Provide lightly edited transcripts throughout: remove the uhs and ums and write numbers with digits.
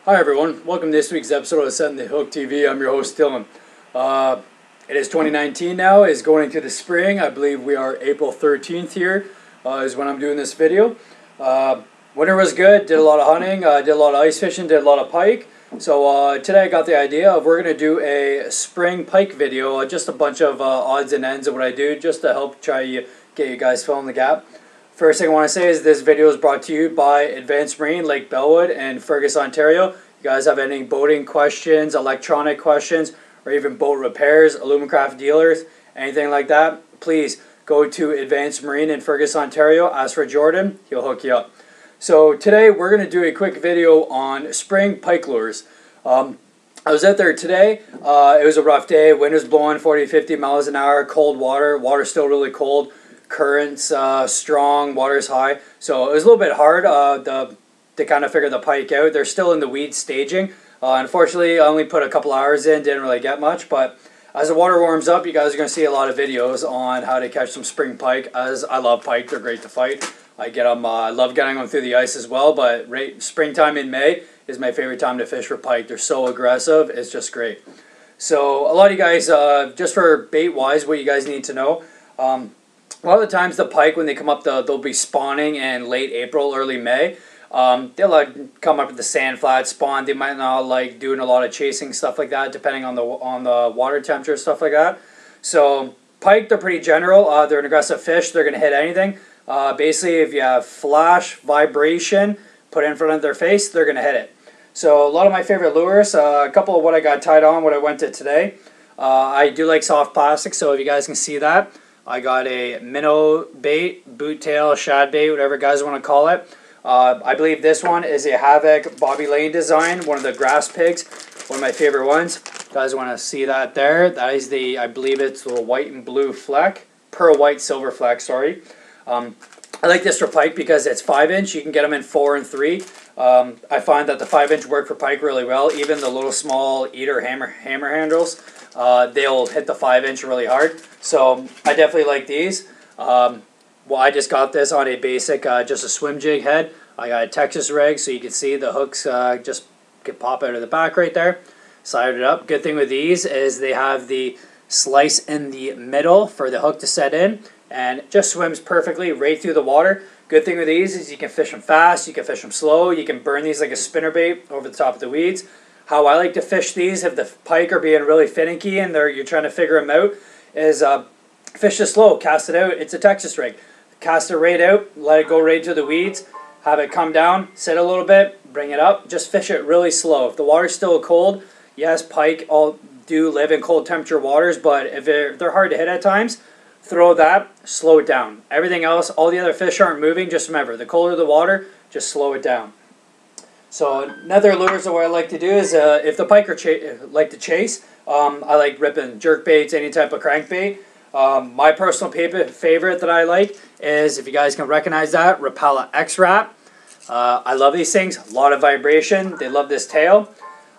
Hi everyone, welcome to this week's episode of Setting the Hook TV. I'm your host Dylan. It is 2019 now, it's going into the spring. I believe we are April 13th here is when I'm doing this video. Winter was good, did a lot of hunting, did a lot of ice fishing, did a lot of pike. So today I got the idea of we're going to do a spring pike video, just a bunch of odds and ends of what I do just to help get you guys filling the gap. First thing I want to say is this video is brought to you by Advanced Marine, Lake Bellwood in Fergus, Ontario. If you guys have any boating questions, electronic questions, or even boat repairs, Alumacraft dealers, anything like that, please go to Advanced Marine in Fergus, Ontario. Ask for Jordan, he'll hook you up. So today we're going to do a quick video on spring pike lures. I was out there today. It was a rough day. Wind was blowing 40-50 miles an hour, cold water. Water's still really cold. Currents strong, water's high, so it was a little bit hard to kind of figure the pike out. They're still in the weed staging. Unfortunately, I only put a couple hours in, didn't really get much, but as the water warms up, you guys are going to see a lot of videos on how to catch some spring pike, as I love pike. They're great to fight. I love getting them through the ice as well, but springtime in May is my favorite time to fish for pike. They're so aggressive, it's just great. So a lot of you guys, just for bait wise, what you guys need to know, a lot of the times the pike, when they come up, they'll be spawning in late April, early May. They'll come up to the sand flat, spawn. They might not like doing a lot of chasing, stuff like that, depending on the water temperature, stuff like that. So pike, they're pretty general. They're an aggressive fish. They're going to hit anything. Basically, if you have flash, vibration, put it in front of their face, they're going to hit it. So a lot of my favorite lures, a couple of what I got tied on, what I went to today. I do like soft plastic, so if you guys can see that, I got a minnow bait, boot tail, shad bait, whatever guys want to call it. I believe this one is a Havoc Bobby Lane design, one of the grass pigs, one of my favorite ones. You guys want to see that there? That is I believe it's the white and blue fleck, pearl white silver fleck, sorry. I like this for pike because it's 5-inch. You can get them in 4 and 3. I find that the 5-inch work for pike really well. Even the little small eater hammer handles, they'll hit the 5-inch really hard. So I definitely like these. Well, I just got this on a basic, just a swim jig head. I got a Texas rig, so you can see the hooks just can pop out of the back right there. Slide it up. Good thing with these is they have the slice in the middle for the hook to set in, and it just swims perfectly right through the water. Good thing with these is you can fish them fast, you can fish them slow, you can burn these like a spinnerbait over the top of the weeds. How I like to fish these, if the pike are being really finicky and you're trying to figure them out, is fish it slow, cast it out. It's a Texas rig. Cast it right out, let it go right to the weeds, have it come down, sit a little bit, bring it up, just fish it really slow. If the water's still cold, yes, pike all do live in cold temperature waters, but if they're hard to hit at times, throw that, slow it down. Everything else, all the other fish aren't moving, just remember, the colder the water, just slow it down. So another lures that what I like to do is, if the pike like to chase, I like ripping jerk baits, any type of crankbait. My personal favorite that I like is, if you guys can recognize that, Rapala X-Wrap. I love these things. A lot of vibration. They love this tail.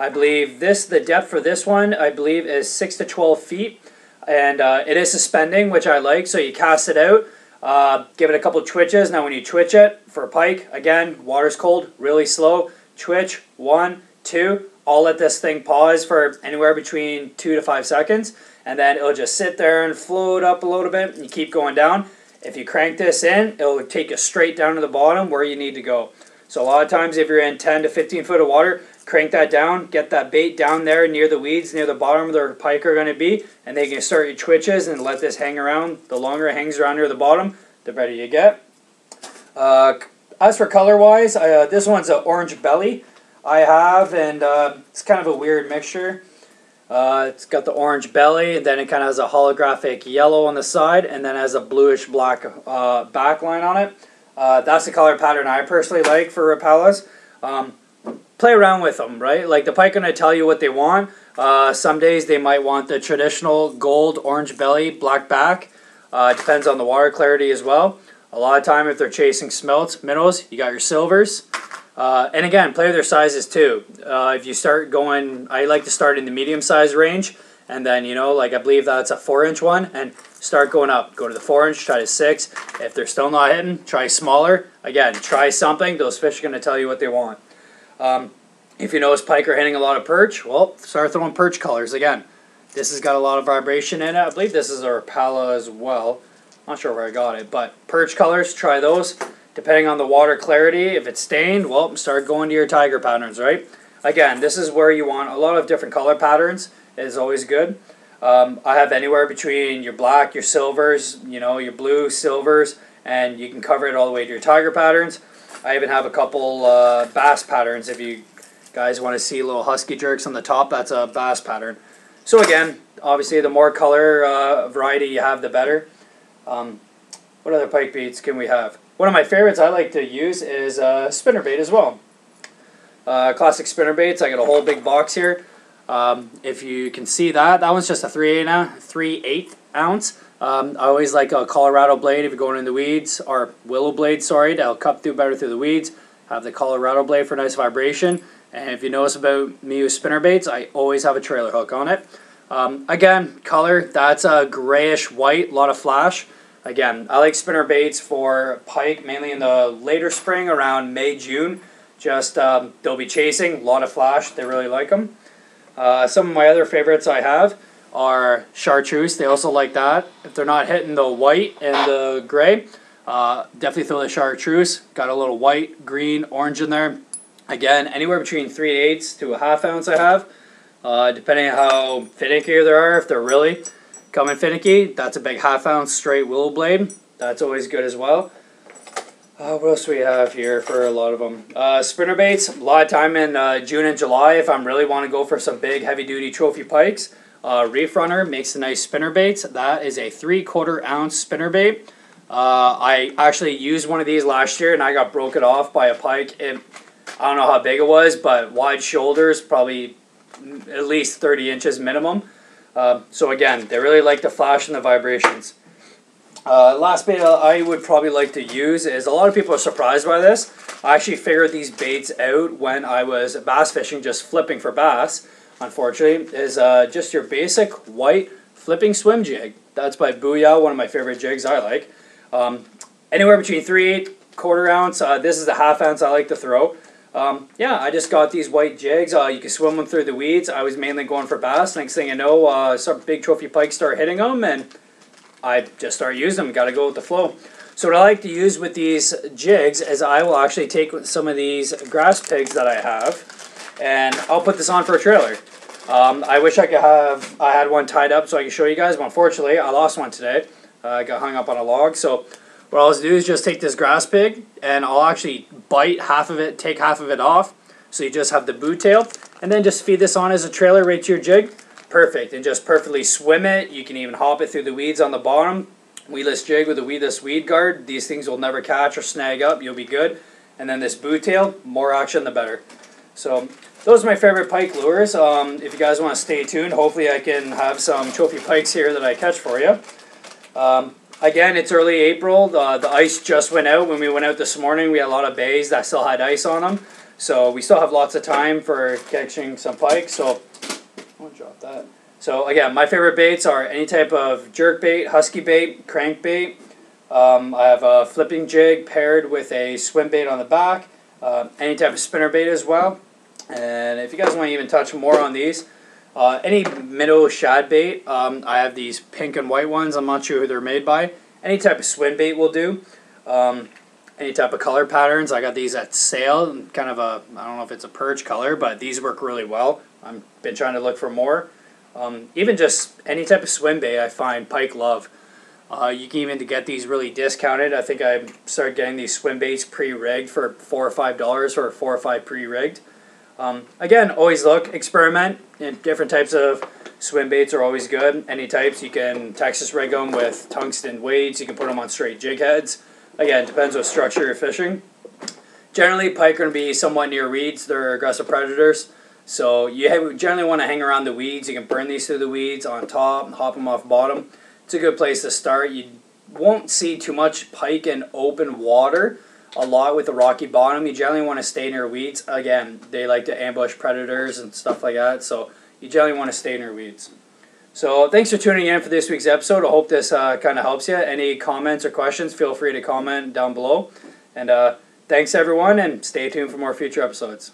I believe the depth for this one, I believe, is 6 to 12 feet. And it is suspending, which I like. So you cast it out, give it a couple twitches. Now when you twitch it for pike, again, water's cold, really slow. Twitch, 1, 2. I'll let this thing pause for anywhere between 2 to 5 seconds. And then it'll just sit there and float up a little bit. And you keep going down. If you crank this in, it'll take you straight down to the bottom where you need to go. So a lot of times if you're in 10 to 15 foot of water, crank that down, get that bait down there near the weeds, near the bottom where the pike are going to be, and then you can start your twitches and let this hang around. The longer it hangs around near the bottom, the better you get. As for color-wise, this one's an orange belly I have, and it's kind of a weird mixture. It's got the orange belly, and then it kind of has a holographic yellow on the side, and then has a bluish black backline on it. That's the color pattern I personally like for Rapalas. Play around with them, right? Like the pike going to tell you what they want. Some days they might want the traditional gold, orange belly, black back. Depends on the water clarity as well. A lot of time if they're chasing smelts, minnows, you got your silvers. And again, play with their sizes too. If you start going, I like to start in the medium size range, and then, you know, like I believe that's a 4-inch one, and start going up. Go to the 4-inch, try to 6. If they're still not hitting, try smaller. Again, try something. Those fish are going to tell you what they want. You If you notice pike are hitting a lot of perch, well, start throwing perch colors again. This has got a lot of vibration in it. I believe this is our Pala as well. Not sure where I got it, but perch colors, try those. Depending on the water clarity, if it's stained, well, start going to your tiger patterns, right? Again, this is where you want a lot of different color patterns. It is always good. I have anywhere between your black, your silvers, you know, your blue, silvers, and you can cover it all the way to your tiger patterns. I even have a couple bass patterns. If you guys want to see little husky jerks on the top, that's a bass pattern. So again, obviously the more color variety you have, the better. What other pike baits can we have? One of my favorites I like to use is spinnerbait as well. Classic spinnerbaits. I got a whole big box here. If you can see that one's just a 3/8 ounce. I always like a Colorado blade if you're going in the weeds, or willow blade, sorry, that'll cut through better through the weeds. Have the Colorado blade for nice vibration. And if you notice about me with spinnerbaits, I always have a trailer hook on it. Again, color, that's a grayish white, a lot of flash. Again, I like spinnerbaits for pike, mainly in the later spring, around May, June. Just, they'll be chasing, a lot of flash, they really like them. Some of my other favorites I have are chartreuse, they also like that. If they're not hitting the white and the gray, definitely throw the chartreuse. Got a little white, green, orange in there. Again, anywhere between 3/8 to a ½ ounce I have. Depending on how finicky they are, if they're really coming finicky, that's a big ½ ounce straight willow blade. That's always good as well. What else do we have here for a lot of them? Spinnerbaits, a lot of time in June and July if I really want to go for some big heavy duty trophy pikes. Reef Runner makes a nice spinnerbaits. That is a 3/4 ounce spinnerbait. I actually used one of these last year and I got broken off by a pike. I don't know how big it was, but wide shoulders, probably at least 30 inches minimum. So again, they really like the flash and the vibrations. Last bait I would probably like to use is, a lot of people are surprised by this. I actually figured these baits out when I was bass fishing, just flipping for bass, unfortunately, is just your basic white flipping swim jig. That's by Booyah, one of my favorite jigs I like. Anywhere between 3/8, ½ ounce. This is the ½ ounce I like to throw. Yeah, I just got these white jigs. You can swim them through the weeds. I was mainly going for bass. Next thing you know, some big trophy pike start hitting them, and I just start using them. Got to go with the flow. So what I like to use with these jigs is I will actually take some of these grass pigs that I have, and I'll put this on for a trailer. I wish I had one tied up so I could show you guys, but unfortunately I lost one today. I got hung up on a log. So what I'll do is just take this grass pig and I'll actually bite half of it, take half of it off, so you just have the boot tail, and then just feed this on as a trailer right to your jig. Perfect, and just perfectly swim it. You can even hop it through the weeds on the bottom. Weedless jig with a weedless weed guard. These things will never catch or snag up. You'll be good. And then this boot tail, more action the better. So those are my favorite pike lures. If you guys want to stay tuned, hopefully I can have some trophy pikes here that I catch for you. Again, it's early April. The ice just went out. When we went out this morning, we had a lot of bays that still had ice on them. So we still have lots of time for catching some pike. So I won't drop that. So again, my favorite baits are any type of jerk bait, husky bait, crank bait. I have a flipping jig paired with a swim bait on the back. Any type of spinner bait as well. And if you guys want to even touch more on these, any minnow shad bait, I have these pink and white ones. I'm not sure who they're made by. Any type of swim bait will do. Any type of color patterns. I got these at sale. Kind of a, I don't know if it's a perch color, but these work really well. I've been trying to look for more. Even just any type of swim bait I find pike love. You can even get these really discounted. I think I started getting these swim baits pre-rigged for $4 or $5 or 4 or 5 pre-rigged. Again, always look, experiment, and different types of swim baits are always good. Any types, you can Texas rig them with tungsten weights, you can put them on straight jig heads. Again, it depends what structure you're fishing. Generally, pike are going to be somewhat near weeds. They're aggressive predators. So you generally want to hang around the weeds. You can burn these through the weeds on top, hop them off bottom. It's a good place to start. You won't see too much pike in open water a lot with the rocky bottom. You generally want to stay near weeds. Again, they like to ambush predators and stuff like that. So you generally want to stay near weeds. So thanks for tuning in for this week's episode. I hope this kind of helps you. Any comments or questions, feel free to comment down below. And thanks everyone, and stay tuned for more future episodes.